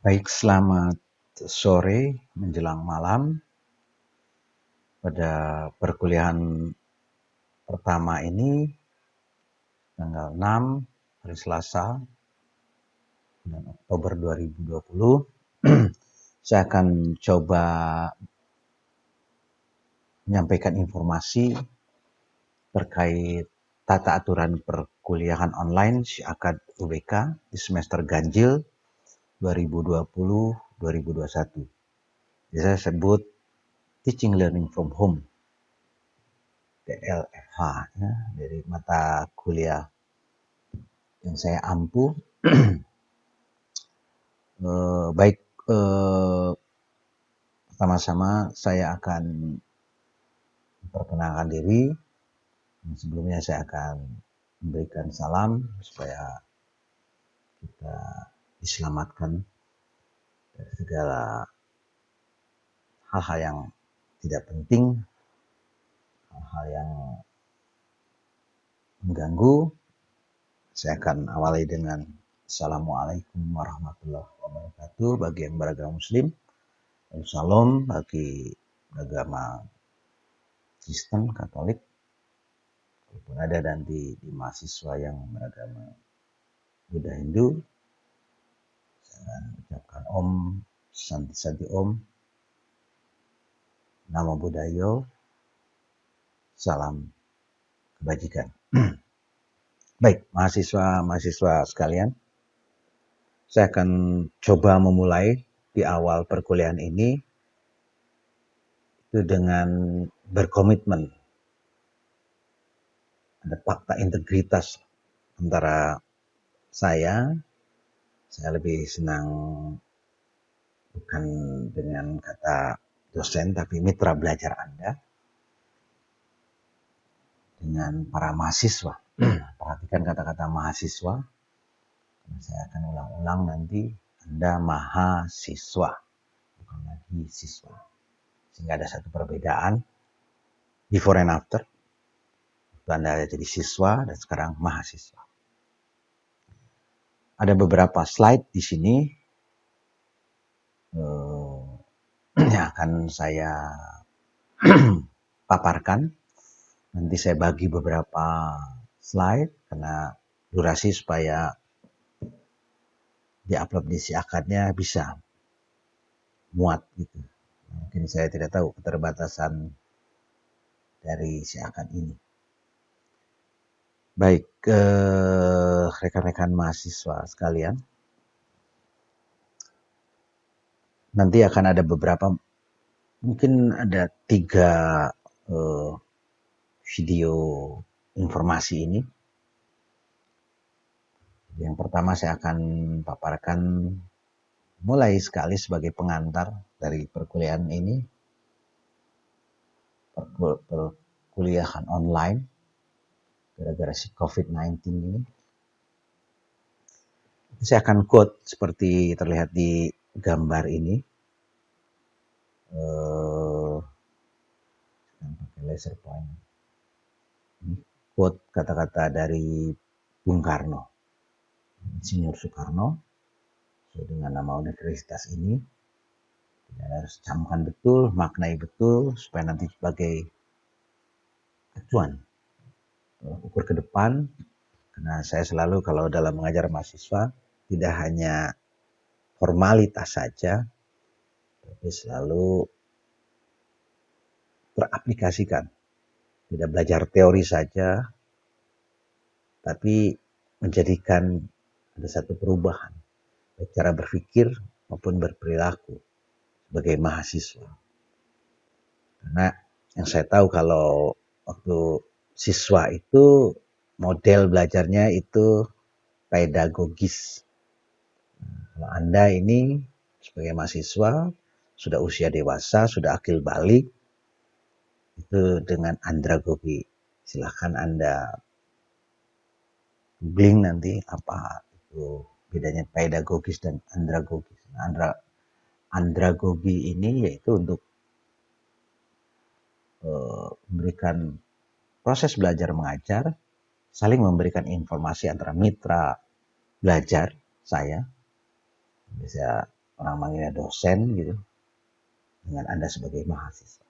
Baik, selamat sore menjelang malam. Pada perkuliahan pertama ini, tanggal 6 hari Selasa, bulan Oktober 2020, saya akan coba menyampaikan informasi terkait tata aturan perkuliahan online Syiakad UBK di semester ganjil 2020-2021. Jadi saya sebut Teaching Learning from Home, TLFH, ya, dari mata kuliah yang saya ampuh. Baik, pertama-tama saya akan memperkenalkan diri. Sebelumnya saya akan memberikan salam supaya kita diselamatkan dari segala hal-hal yang tidak penting, hal-hal yang mengganggu. Saya akan awali dengan Assalamualaikum warahmatullahi wabarakatuh bagi yang beragama Muslim. Salam bagi beragama Kristen, Katolik, walaupun ada nanti di mahasiswa yang beragama Buddha, Hindu. Saya akan ucapkan Om Santi Santi Om, Namo Buddhaya, salam kebajikan. Baik, mahasiswa sekalian, saya akan coba memulai di awal perkuliahan ini itu dengan berkomitmen. Ada fakta integritas antara saya lebih senang bukan dengan kata dosen tapi mitra belajar Anda dengan para mahasiswa. Perhatikan kata-kata mahasiswa. Saya akan ulang-ulang nanti. Anda mahasiswa, bukan lagi siswa. Sehingga ada satu perbedaan before and after. Anda jadi siswa dan sekarang mahasiswa. Ada beberapa slide di sini yang akan saya paparkan. Nanti saya bagi beberapa slide karena durasi supaya diupload di Syiakadnya bisa muat gitu. Mungkin saya tidak tahu keterbatasan dari Syiakad ini. Baik, rekan-rekan mahasiswa sekalian, nanti akan ada beberapa, mungkin ada 3 video informasi ini. Yang pertama saya akan paparkan mulai sekali sebagai pengantar dari perkuliahan ini, perkuliahan online gara-gara si COVID-19 ini. Saya akan quote seperti terlihat di gambar ini. Pakai laser point. Ini quote kata-kata dari Bung Karno, Insinyur Soekarno, dengan nama universitas ini. Harus camkan betul, maknai betul, supaya nanti sebagai acuan ukur ke depan. Karena saya selalu kalau dalam mengajar mahasiswa tidak hanya formalitas saja, tapi selalu teraplikasikan. Tidak belajar teori saja, tapi menjadikan ada satu perubahan baik cara berpikir maupun berperilaku sebagai mahasiswa. Karena yang saya tahu kalau waktu siswa itu model belajarnya itu pedagogis. Kalau Anda ini sebagai mahasiswa sudah usia dewasa, sudah akil balik, itu dengan andragogi. Silahkan Anda googling nanti apa itu bedanya pedagogis dan andragogis. Andragogi ini yaitu untuk memberikan proses belajar mengajar, saling memberikan informasi antara mitra belajar saya. Bisa orang manggilnya dosen gitu, dengan Anda sebagai mahasiswa.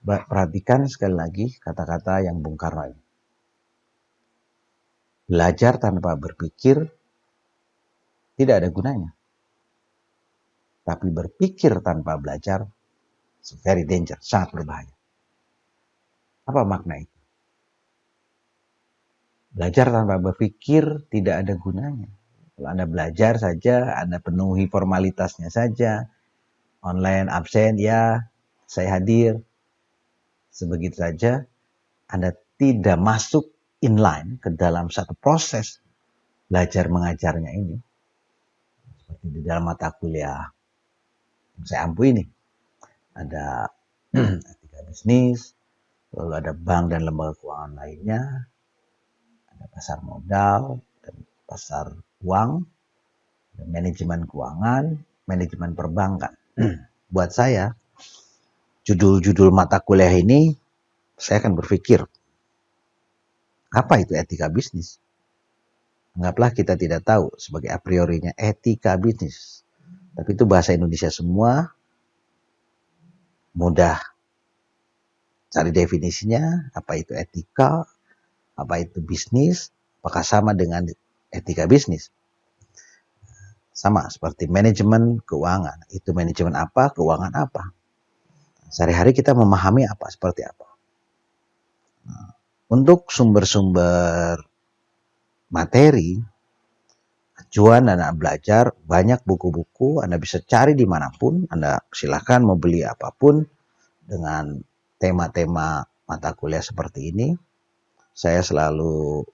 Perhatikan sekali lagi kata-kata yang Bung Karno ini. Belajar tanpa berpikir tidak ada gunanya. Tapi berpikir tanpa belajar, it's very danger, sangat berbahaya. Apa makna itu? Belajar tanpa berpikir tidak ada gunanya. Kalau Anda belajar saja, Anda penuhi formalitasnya saja, online absen, ya saya hadir, sebegitu saja, Anda tidak masuk inline ke dalam satu proses belajar mengajarnya ini. Seperti di dalam mata kuliah yang saya ampu ini, ada etika bisnis, lalu ada bank dan lembaga keuangan lainnya, ada pasar modal dan pasar uang, ada manajemen keuangan, manajemen perbankan. Buat saya, judul-judul mata kuliah ini, saya akan berpikir, apa itu etika bisnis? Anggaplah kita tidak tahu sebagai a priorinya etika bisnis. Tapi itu bahasa Indonesia semua, mudah cari definisinya, apa itu etika, apa itu bisnis, apakah sama dengan etika bisnis. Sama seperti manajemen keuangan, itu manajemen apa, keuangan apa. Sehari-hari kita memahami apa, seperti apa. Nah, untuk sumber-sumber materi, acuan Anda belajar, banyak buku-buku, Anda bisa cari dimanapun, Anda silahkan mau beli apapun dengan tema-tema mata kuliah seperti ini. Saya selalu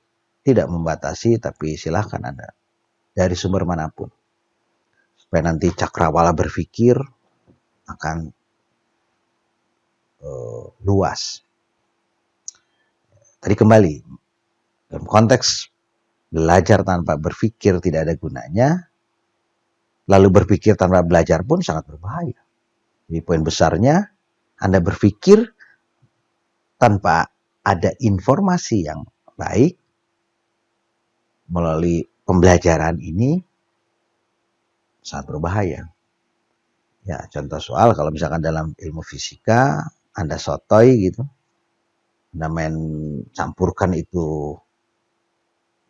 tidak membatasi, tapi silahkan Anda dari sumber manapun. Supaya nanti cakrawala berpikir akan luas. Tadi kembali, dalam konteks belajar tanpa berpikir tidak ada gunanya, lalu berpikir tanpa belajar pun sangat berbahaya. Jadi poin besarnya, Anda berpikir tanpa ada informasi yang baik melalui pembelajaran ini sangat berbahaya. Ya, contoh soal kalau misalkan dalam ilmu fisika, Anda sotoy gitu, Anda main campurkan itu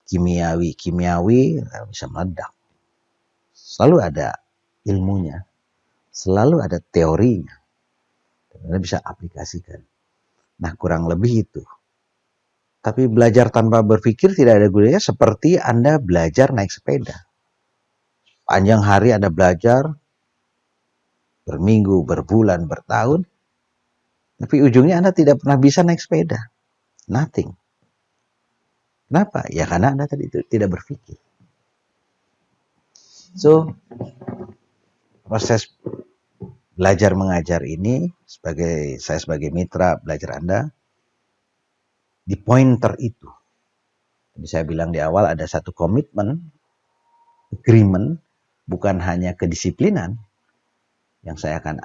kimiawi, bisa meledak. Selalu ada ilmunya, selalu ada teorinya, dan Anda bisa aplikasikan. Nah, kurang lebih itu. Tapi belajar tanpa berpikir tidak ada gunanya, seperti Anda belajar naik sepeda. Panjang hari Anda belajar, berminggu, berbulan, bertahun, tapi ujungnya Anda tidak pernah bisa naik sepeda. Nothing. Kenapa? Ya karena Anda tadi itu tidak berpikir. So, proses belajar mengajar ini, saya sebagai mitra belajar Anda, di pointer itu. Jadi saya bilang di awal ada satu komitmen, agreement, bukan hanya kedisiplinan yang saya akan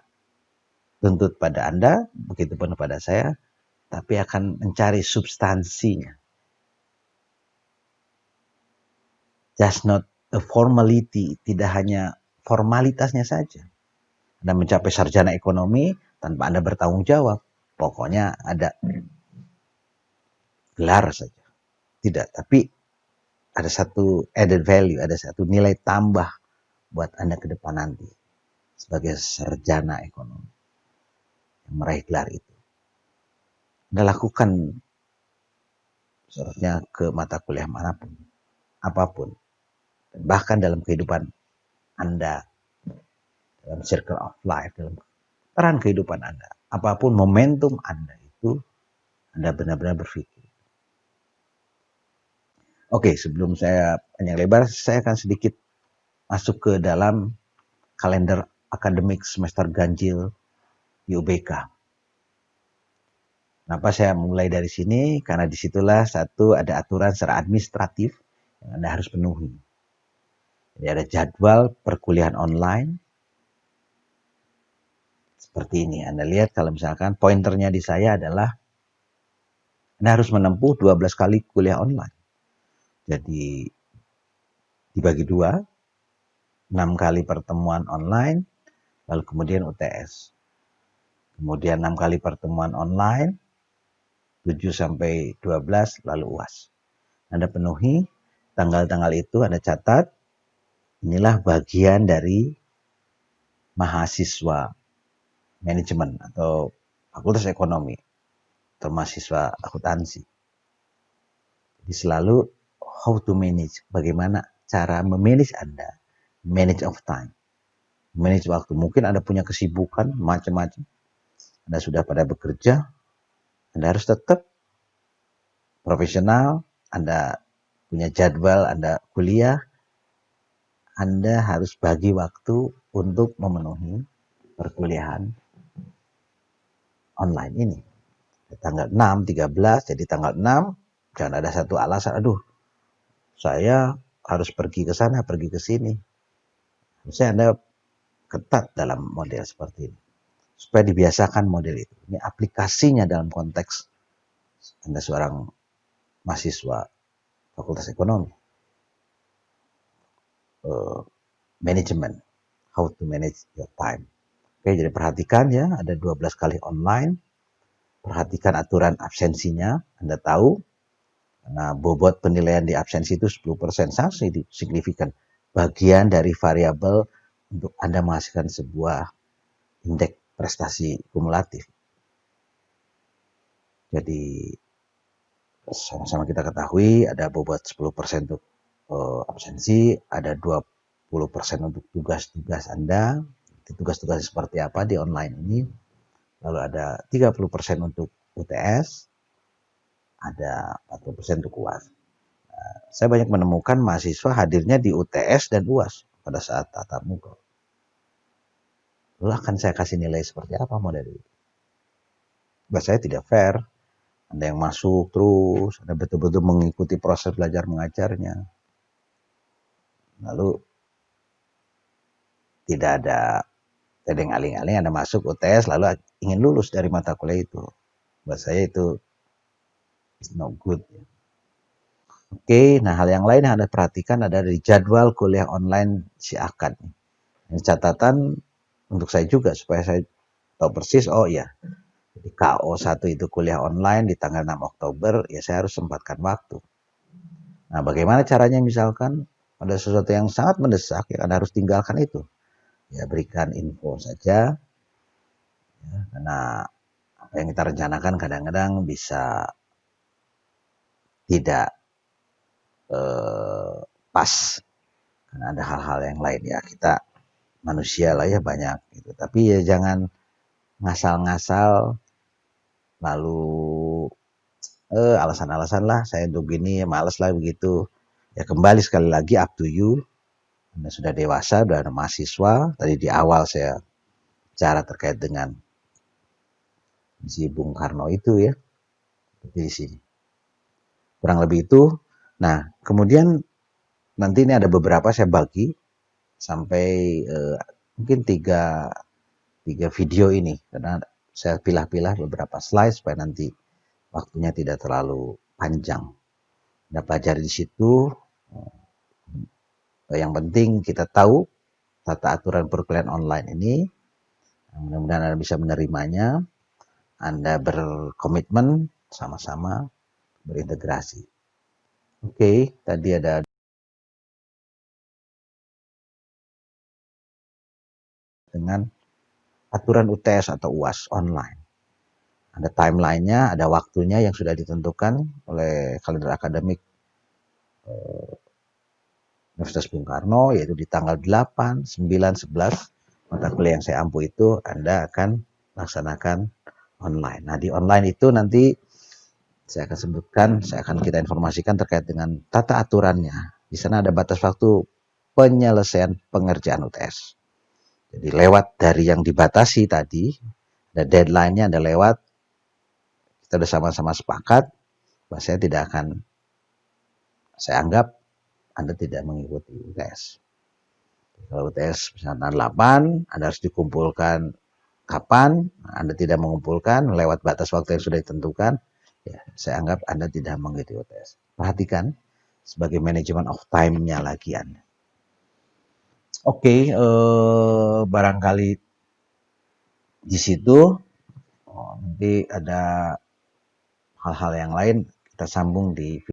tuntut pada Anda, begitu pun pada saya, tapi akan mencari substansinya. Just not a formality, tidak hanya formalitasnya saja. Anda mencapai sarjana ekonomi tanpa Anda bertanggung jawab. Pokoknya ada gelar saja. Tidak, tapi ada satu added value, ada satu nilai tambah buat Anda ke depan nanti sebagai sarjana ekonomi yang meraih gelar itu. Anda lakukan seharusnya ke mata kuliah manapun, apapun, dan bahkan dalam kehidupan Anda, dalam circle of life, dalam peran kehidupan Anda, apapun momentum Anda itu, Anda benar-benar berpikir. Oke, sebelum saya panjang lebar, saya akan sedikit masuk ke dalam kalender akademik semester ganjil di UBK. Kenapa saya mulai dari sini? Karena disitulah satu ada aturan secara administratif yang Anda harus penuhi. Jadi ada jadwal perkuliahan online. Seperti ini, Anda lihat kalau misalkan pointernya di saya adalah Anda harus menempuh 12 kali kuliah online. Jadi dibagi 2, 6 kali pertemuan online, lalu kemudian UTS. Kemudian 6 kali pertemuan online, 7 sampai 12, lalu UAS. Anda penuhi tanggal-tanggal itu, Anda catat, inilah bagian dari mahasiswa manajemen atau fakultas ekonomi atau mahasiswa akuntansi. Jadi selalu how to manage, bagaimana cara memanage Anda, manage of time, manage waktu. Mungkin Anda punya kesibukan macam-macam, Anda sudah pada bekerja, Anda harus tetap profesional, Anda punya jadwal, Anda kuliah, Anda harus bagi waktu untuk memenuhi perkuliahan online ini. Tanggal 6, 13, jadi tanggal 6, jangan ada satu alasan, aduh, saya harus pergi ke sana, pergi ke sini. Harusnya Anda ketat dalam model seperti ini. Supaya dibiasakan model itu. Ini aplikasinya dalam konteks Anda seorang mahasiswa Fakultas Ekonomi. Management, how to manage your time. Oke, jadi perhatikan ya, ada 12 kali online. Perhatikan aturan absensinya, Anda tahu. Karena bobot penilaian di absensi itu 10%, sangat signifikan. Bagian dari variabel untuk Anda menghasilkan sebuah indeks prestasi kumulatif. Jadi sama-sama kita ketahui ada bobot 10% untuk absensi, ada 20% untuk tugas-tugas Anda, tugas-tugas seperti apa di online ini, lalu ada 30% untuk UTS, ada 40% untuk UAS. Nah, saya banyak menemukan mahasiswa hadirnya di UTS dan UAS pada saat tatap muka. Lalu akan saya kasih nilai seperti apa model itu? Buat saya tidak fair. Ada yang masuk terus, ada betul-betul mengikuti proses belajar mengajarnya. Lalu tidak ada yang aling-aling, Anda masuk UTS lalu ingin lulus dari mata kuliah itu. Buat saya itu it's not good. Oke, nah hal yang lain yang Anda perhatikan ada dari jadwal kuliah online si Akad. Ini catatan untuk saya juga supaya saya tahu persis, oh iya, jadi KO1 itu kuliah online di tanggal 6 Oktober, ya saya harus sempatkan waktu. Nah, bagaimana caranya misalkan ada sesuatu yang sangat mendesak, yang Anda harus tinggalkan itu. Ya, berikan info saja. Ya, karena apa yang kita rencanakan kadang-kadang bisa tidak pas. Karena ada hal-hal yang lain ya, kita manusia lah ya banyak gitu. Tapi ya jangan ngasal-ngasal lalu alasan-alasan lah saya untuk gini males lah begitu. Ya kembali sekali lagi up to you. Anda sudah dewasa, sudah mahasiswa. Tadi di awal saya bicara terkait dengan si Bung Karno itu ya. Seperti di sini. Kurang lebih itu. Nah, kemudian nanti ini ada beberapa saya bagi sampai mungkin tiga video ini karena saya pilah-pilah beberapa slide supaya nanti waktunya tidak terlalu panjang. Anda pelajari di situ. Yang penting kita tahu tata aturan perkuliahan online ini. Mudah-mudahan Anda bisa menerimanya. Anda berkomitmen sama-sama berintegrasi. Oke, tadi ada dengan aturan UTS atau UAS online. Ada timeline-nya, ada waktunya yang sudah ditentukan oleh kalender akademik Universitas Bung Karno, yaitu di tanggal 8, 9, 11, mata kuliah yang saya ampu itu Anda akan laksanakan online. Nah, di online itu nanti saya akan sebutkan, kita informasikan terkait dengan tata aturannya. Di sana ada batas waktu penyelesaian pengerjaan UTS. Jadi lewat dari yang dibatasi tadi, ada deadline-nya, ada lewat, kita sudah sama-sama sepakat, bahwa saya tidak akan, saya anggap Anda tidak mengikuti UTS. Kalau UTS misalnya 8, Anda harus dikumpulkan kapan, Anda tidak mengumpulkan, lewat batas waktu yang sudah ditentukan, ya, saya anggap Anda tidak mengikuti UTS. Perhatikan, sebagai manajemen of time-nya lagi Anda. Oke, barangkali di situ nanti ada hal-hal yang lain kita sambung di